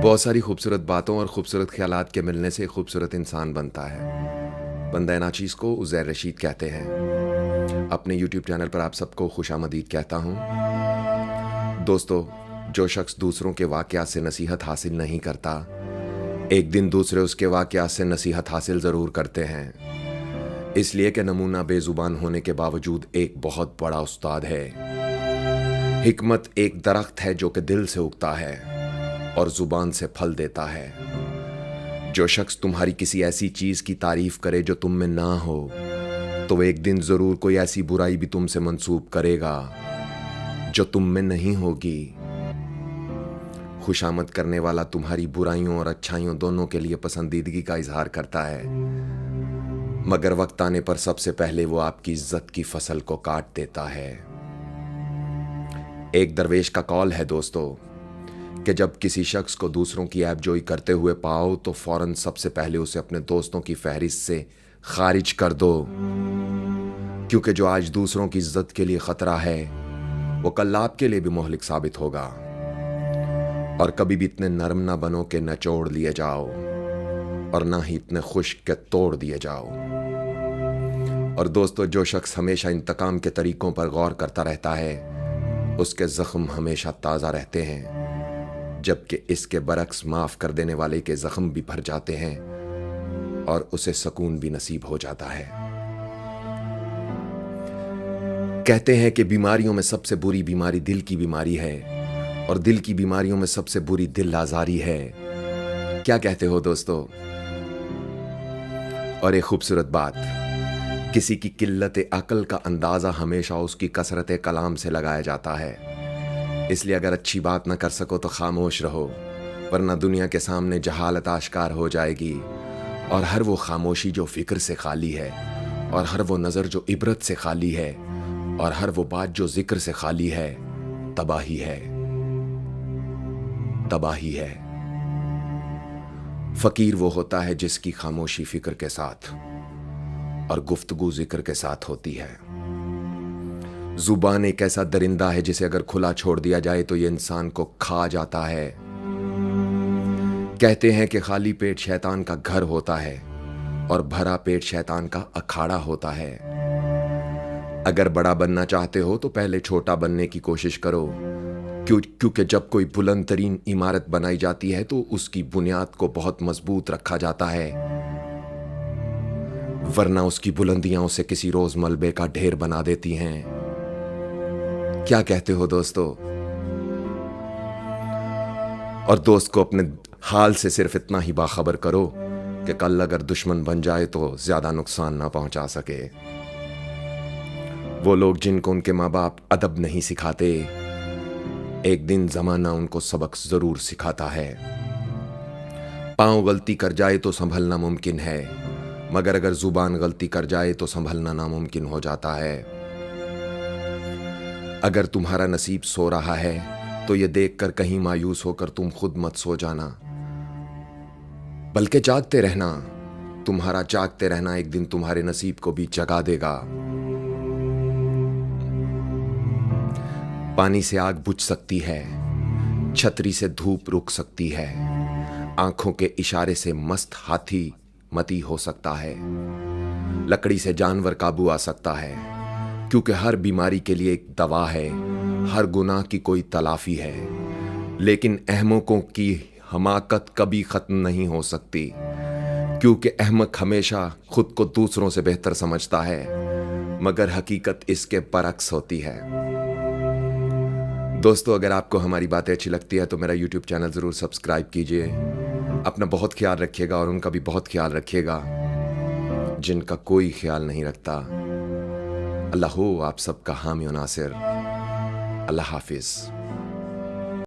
بہت ساری خوبصورت باتوں اور خوبصورت خیالات کے ملنے سے خوبصورت انسان بنتا ہے۔ بندہ ناچیز کو عزیر رشید کہتے ہیں۔ اپنے یوٹیوب چینل پر آپ سب کو خوش آمدید کہتا ہوں۔ دوستو، جو شخص دوسروں کے واقعات سے نصیحت حاصل نہیں کرتا، ایک دن دوسرے اس کے واقعات سے نصیحت حاصل ضرور کرتے ہیں، اس لیے کہ نمونہ بے زبان ہونے کے باوجود ایک بہت بڑا استاد ہے۔ حکمت ایک درخت ہے جو کہ دل سے اگتا ہے اور زبان سے پھل دیتا ہے۔ جو شخص تمہاری کسی ایسی چیز کی تعریف کرے جو تم میں نہ ہو، تو وہ ایک دن ضرور کوئی ایسی برائی بھی تم سے منسوب کرے گا جو تم میں نہیں ہوگی۔ خوشامد کرنے والا تمہاری برائیوں اور اچھائیوں دونوں کے لیے پسندیدگی کا اظہار کرتا ہے، مگر وقت آنے پر سب سے پہلے وہ آپ کی عزت کی فصل کو کاٹ دیتا ہے۔ ایک درویش کا قول ہے دوستو کہ جب کسی شخص کو دوسروں کی عیب جوئی کرتے ہوئے پاؤ تو فوراً سب سے پہلے اسے اپنے دوستوں کی فہرست سے خارج کر دو، کیونکہ جو آج دوسروں کی عزت کے لیے خطرہ ہے وہ کل آپ کے لیے بھی مہلک ثابت ہوگا۔ اور کبھی بھی اتنے نرم نہ بنو کہ نچوڑ لیے جاؤ، اور نہ ہی اتنے خشک کہ توڑ دیے جاؤ۔ اور دوستو، جو شخص ہمیشہ انتقام کے طریقوں پر غور کرتا رہتا ہے، اس کے زخم ہمیشہ تازہ رہتے ہیں، جبکہ اس کے برعکس معاف کر دینے والے کے زخم بھی بھر جاتے ہیں اور اسے سکون بھی نصیب ہو جاتا ہے۔ کہتے ہیں کہ بیماریوں میں سب سے بری بیماری دل کی بیماری ہے، اور دل کی بیماریوں میں سب سے بری دل آزاری ہے۔ کیا کہتے ہو دوستو؟ اور ایک خوبصورت بات، کسی کی قلت عقل کا اندازہ ہمیشہ اس کی کثرت کلام سے لگایا جاتا ہے۔ اس لیے اگر اچھی بات نہ کر سکو تو خاموش رہو، ورنہ دنیا کے سامنے جہالت آشکار ہو جائے گی، اور ہر وہ خاموشی جو فکر سے خالی ہے، اور ہر وہ نظر جو عبرت سے خالی ہے، اور ہر وہ بات جو ذکر سے خالی ہے، تباہی ہے، تباہی ہے۔ فقیر وہ ہوتا ہے جس کی خاموشی فکر کے ساتھ اور گفتگو ذکر کے ساتھ ہوتی ہے۔ زبان ایک ایسا درندہ ہے جسے اگر کھلا چھوڑ دیا جائے تو یہ انسان کو کھا جاتا ہے۔ کہتے ہیں کہ خالی پیٹ شیطان کا گھر ہوتا ہے اور بھرا پیٹ شیطان کا اکھاڑا ہوتا ہے۔ اگر بڑا بننا چاہتے ہو تو پہلے چھوٹا بننے کی کوشش کرو، کیونکہ جب کوئی بلند ترین عمارت بنائی جاتی ہے تو اس کی بنیاد کو بہت مضبوط رکھا جاتا ہے، ورنہ اس کی بلندیاں اسے کسی روز ملبے کا ڈھیر بنا دیتی ہیں۔ کیا کہتے ہو دوستو؟ اور دوست کو اپنے حال سے صرف اتنا ہی باخبر کرو کہ کل اگر دشمن بن جائے تو زیادہ نقصان نہ پہنچا سکے۔ وہ لوگ جن کو ان کے ماں باپ ادب نہیں سکھاتے، ایک دن زمانہ ان کو سبق ضرور سکھاتا ہے۔ پاؤں غلطی کر جائے تو سنبھلنا ممکن ہے، مگر اگر زبان غلطی کر جائے تو سنبھلنا ناممکن ہو جاتا ہے۔ اگر تمہارا نصیب سو رہا ہے تو یہ دیکھ کر کہیں مایوس ہو کر تم خود مت سو جانا، بلکہ جاگتے رہنا۔ تمہارا جاگتے رہنا ایک دن تمہارے نصیب کو بھی جگا دے گا۔ پانی سے آگ بجھ سکتی ہے، چھتری سے دھوپ رک سکتی ہے، آنکھوں کے اشارے سے مست ہاتھی متی ہو سکتا ہے، لکڑی سے جانور قابو آ سکتا ہے، کیونکہ ہر بیماری کے لیے ایک دوا ہے، ہر گناہ کی کوئی تلافی ہے، لیکن احمقوں کی حماقت کبھی ختم نہیں ہو سکتی، کیونکہ احمق ہمیشہ خود کو دوسروں سے بہتر سمجھتا ہے، مگر حقیقت اس کے برعکس ہوتی ہے۔ دوستو، اگر آپ کو ہماری باتیں اچھی لگتی ہے تو میرا یوٹیوب چینل ضرور سبسکرائب کیجئے۔ اپنا بہت خیال رکھیے گا اور ان کا بھی بہت خیال رکھیے گا جن کا کوئی خیال نہیں رکھتا۔ اللہ ہو آپ سب کا حامی و ناصر۔ اللہ حافظ۔